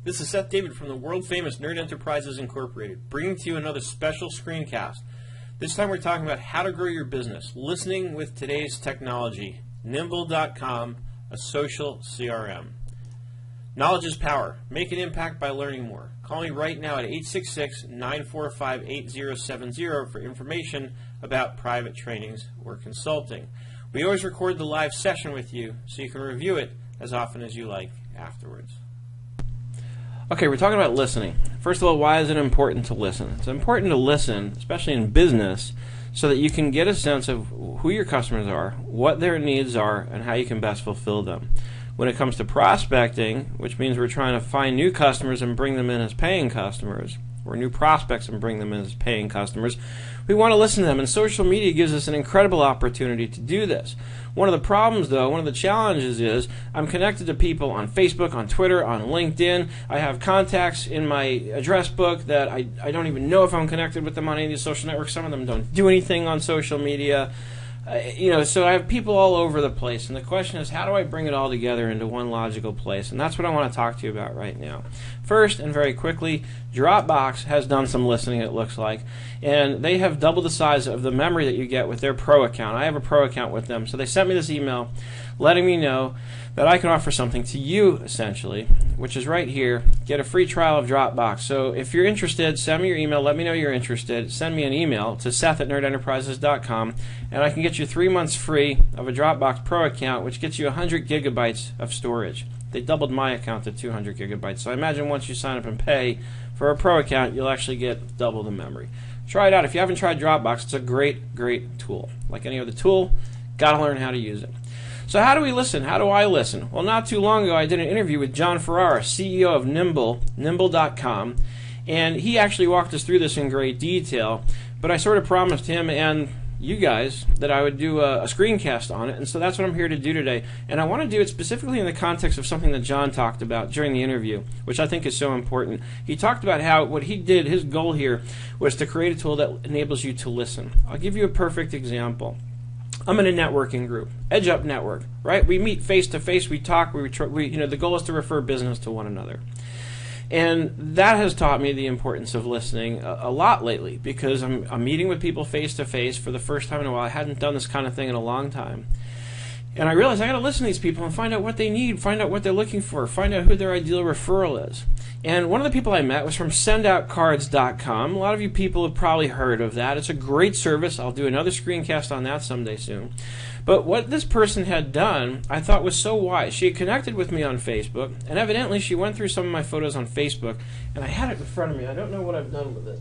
This is Seth David from the world-famous Nerd Enterprises Incorporated, bringing to you another special screencast. This time we're talking about how to grow your business, listening with today's technology. Nimble.com, a social CRM. Knowledge is power. Make an impact by learning more. Call me right now at 866-945-8070 for information about private trainings or consulting. We always record the live session with you so you can review it as often as you like afterwards. Okay, we're talking about listening. First of all, why is it important to listen? It's important to listen, especially in business, so that you can get a sense of who your customers are, what their needs are, and how you can best fulfill them. When it comes to prospecting, which means we're trying to find new customers and bring them in as paying customers, or new prospects and bring them in as paying customers, we want to listen to them, and social media gives us an incredible opportunity to do this. One of the problems, though, one of the challenges is I'm connected to people on Facebook, on Twitter, on LinkedIn. I have contacts in my address book that I don't even know if I'm connected with them on any of these social networks. Some of them don't do anything on social media. So I have people all over the place, and the question is, how do I bring it all together into one logical place? And that's what I want to talk to you about right now. First, and very quickly, Dropbox has done some listening, it looks like, and they have doubled the size of the memory that you get with their Pro account. I have a Pro account with them, so they sent me this email letting me know that I can offer something to you, essentially, which is right here. Get a free trial of Dropbox. So if you're interested, send me your email. Let me know you're interested. Send me an email to seth@nerdenterprises.com, and I can get you 3 months free of a Dropbox Pro account, which gets you 100 gigabytes of storage. They doubled my account to 200 gigabytes. So I imagine once you sign up and pay for a Pro account, you'll actually get double the memory. Try it out. If you haven't tried Dropbox, it's a great, great tool. Like any other tool, got to learn how to use it. So how do we listen? How do I listen? Well, not too long ago, I did an interview with John Ferrara, CEO of Nimble.com, and he actually walked us through this in great detail, but I sort of promised him and you guys that I would do a screencast on it, and so that's what I'm here to do today. And I want to do it specifically in the context of something that John talked about during the interview, which I think is so important. He talked about how what he did, his goal here, was to create a tool that enables you to listen. I'll give you a perfect example. I'm in a networking group, Edge Up Network, right? We meet face to face, we talk, the goal is to refer business to one another. And that has taught me the importance of listening a lot lately, because I'm meeting with people face to face for the first time in a while. I hadn't done this kind of thing in a long time. And I realized I got to listen to these people and find out what they need, find out what they're looking for, find out who their ideal referral is. And one of the people I met was from sendoutcards.com. A lot of you people have probably heard of that. It's a great service. I'll do another screencast on that someday soon. But what this person had done, I thought was so wise. She had connected with me on Facebook, and evidently she went through some of my photos on Facebook, and I had it in front of me. I don't know what I've done with it.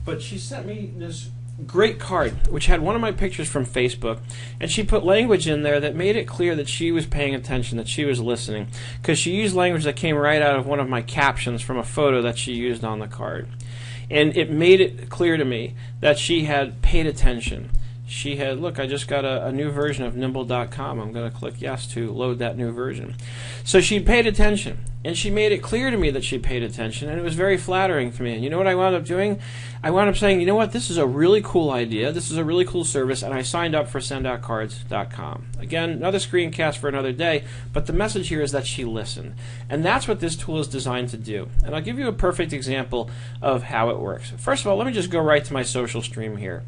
But she sent me this great card, which had one of my pictures from Facebook, and she put language in there that made it clear that she was paying attention, that she was listening, because she used language that came right out of one of my captions from a photo that she used on the card. And it made it clear to me that she had paid attention. She had, look, I just got a new version of Nimble.com. I'm going to click yes to load that new version. So she paid attention, and she made it clear to me that she paid attention, and it was very flattering to me. And you know what I wound up doing? I wound up saying, you know what, this is a really cool idea, this is a really cool service, and I signed up for sendoutcards.com. Again, another screencast for another day, but the message here is that she listened. And that's what this tool is designed to do. And I'll give you a perfect example of how it works. First of all, let me just go right to my social stream here.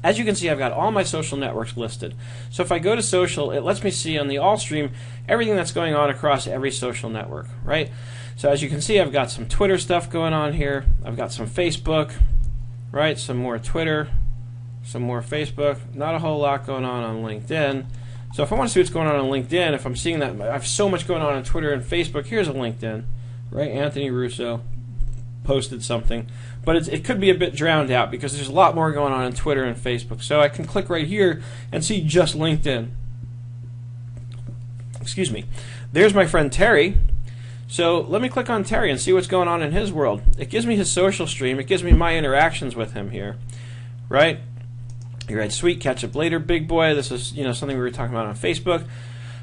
As you can see, I've got all my social networks listed. So if I go to social, it lets me see on the all stream everything that's going on across every social network, right? So as you can see, I've got some Twitter stuff going on here. I've got some Facebook, right? Some more Twitter, some more Facebook. Not a whole lot going on LinkedIn. So if I want to see what's going on LinkedIn, if I'm seeing that I have so much going on Twitter and Facebook, here's a LinkedIn, right? Anthony Russo posted something, but it could be a bit drowned out because there's a lot more going on Twitter and Facebook. So I can click right here and see just LinkedIn. Excuse me. There's my friend Terry. So let me click on Terry and see what's going on in his world. It gives me his social stream. It gives me my interactions with him here, right? You're right, sweet, catch up later, big boy. This is something we were talking about on Facebook.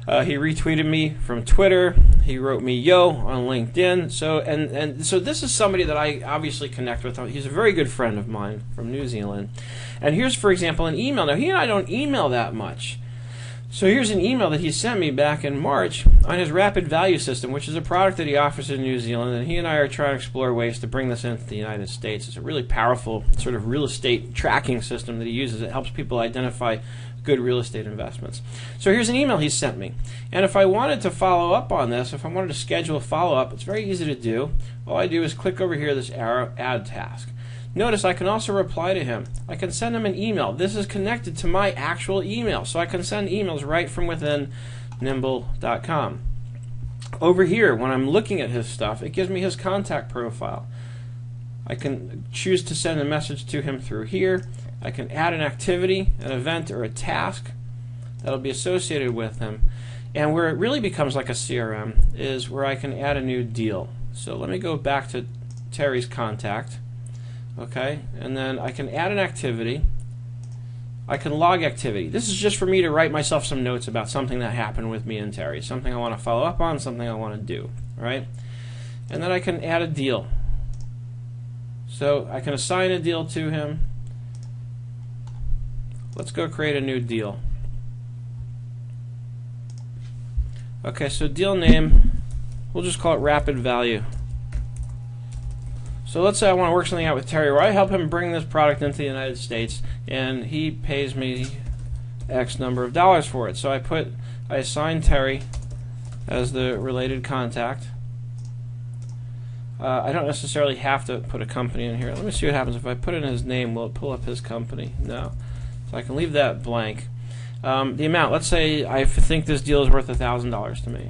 He retweeted me from Twitter. He wrote me yo on LinkedIn. So this is somebody that I obviously connect with. He's a very good friend of mine from New Zealand. And here's, for example, an email. Now, he and I don't email that much. So here's an email that he sent me back in March on his rapid value system, which is a product that he offers in New Zealand, and he and I are trying to explore ways to bring this into the United States. It's a really powerful sort of real estate tracking system that he uses. It helps people identify good real estate investments. So here's an email he sent me. And if I wanted to follow up on this, if I wanted to schedule a follow-up, it's very easy to do. All I do is click over here, this arrow, add task. Notice I can also reply to him. I can send him an email. This is connected to my actual email, so I can send emails right from within nimble.com. Over here, when I'm looking at his stuff, it gives me his contact profile. I can choose to send a message to him through here. I can add an activity, an event, or a task that'll be associated with him. And where it really becomes like a CRM is where I can add a new deal. So let me go back to Terry's contact. Okay, and then I can add an activity. I can log activity. This is just for me to write myself some notes about something that happened with me and Terry, something I want to follow up on, something I want to do, right? And then I can add a deal. So I can assign a deal to him. Let's go create a new deal. Okay, so deal name, we'll just call it rapid value. So let's say I want to work something out with Terry where I help him bring this product into the United States and he pays me X number of dollars for it. So I assign Terry as the related contact. I don't necessarily have to put a company in here. Let me see what happens if I put in his name. Will it pull up his company? No. So I can leave that blank. The amount, let's say I think this deal is worth $1,000 to me.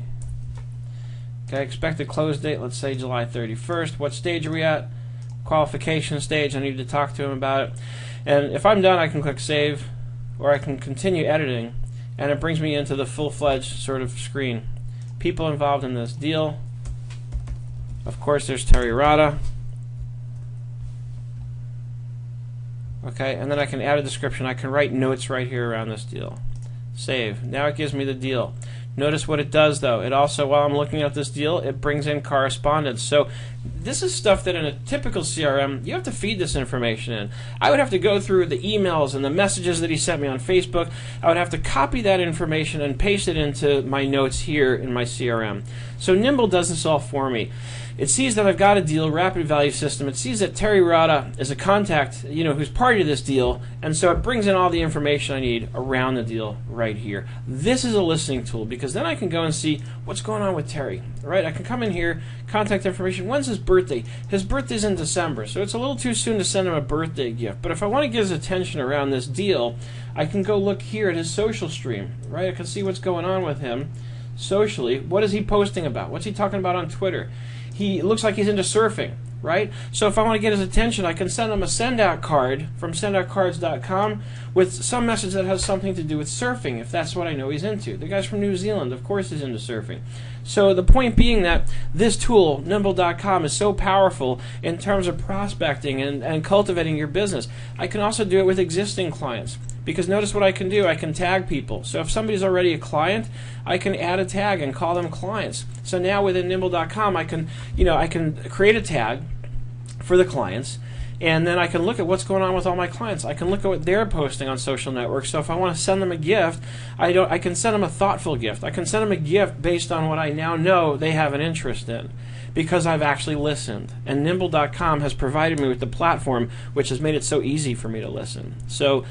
Okay, expected close date, let's say July 31st. What stage are we at? Qualification stage. I need to talk to him about it. And if I'm done, I can click save, or I can continue editing, and it brings me into the full-fledged sort of screen. People involved in this deal. Of course, there's Terry Rada. Okay, and then I can add a description. I can write notes right here around this deal. Save. Now it gives me the deal. Notice what it does, though. It also, while I'm looking at this deal, it brings in correspondence. So this is stuff that in a typical CRM, you have to feed this information in. I would have to go through the emails and the messages that he sent me on Facebook. I would have to copy that information and paste it into my notes here in my CRM. So Nimble does this all for me. It sees that I've got a deal, rapid value system. It sees that Terry Rada is a contact, who's party to this deal, and so it brings in all the information I need around the deal right here. This is a listening tool because then I can go and see what's going on with Terry. Right? I can come in here, contact information. When's his birthday? His birthday's in December, so it's a little too soon to send him a birthday gift. But if I want to get his attention around this deal, I can go look here at his social stream. Right? I can see what's going on with him socially. What is he posting about? What's he talking about on Twitter? He looks like he's into surfing, right? So if I want to get his attention, I can send him a send-out card from sendoutcards.com with some message that has something to do with surfing, if that's what I know he's into. The guy's from New Zealand. Of course he's into surfing. So the point being that this tool, nimble.com, is so powerful in terms of prospecting and cultivating your business. I can also do it with existing clients. Because notice what I can do. I can tag people. So if somebody's already a client, I can add a tag and call them clients. So now within nimble.com, I can create a tag for the clients, and then I can look at what's going on with all my clients. I can look at what they're posting on social networks. So if I want to send them a gift, I can send them a thoughtful gift. I can send them a gift based on what I now know they have an interest in, because I've actually listened. And nimble.com has provided me with the platform which has made it so easy for me to listen. So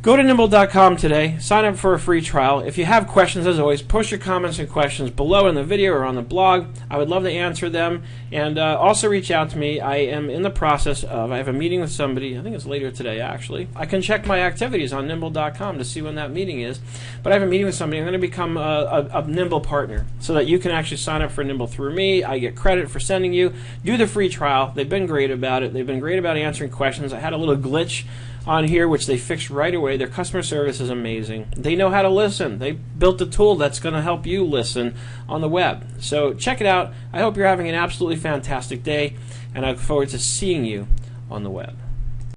go to nimble.com today, sign up for a free trial. If you have questions, as always, post your comments and questions below in the video or on the blog. I would love to answer them. And also reach out to me. I am in the process of, I have a meeting with somebody, I think it's later today actually. I can check my activities on nimble.com to see when that meeting is. But I have a meeting with somebody. I'm going to become a Nimble partner so that you can actually sign up for Nimble through me. I get credit for sending you. Do the free trial. They've been great about it. They've been great about answering questions. I had a little glitch on here, which they fixed right away. Their customer service is amazing. They know how to listen. They built a tool that's going to help you listen on the web. So check it out. I hope you're having an absolutely fantastic day, and I look forward to seeing you on the web.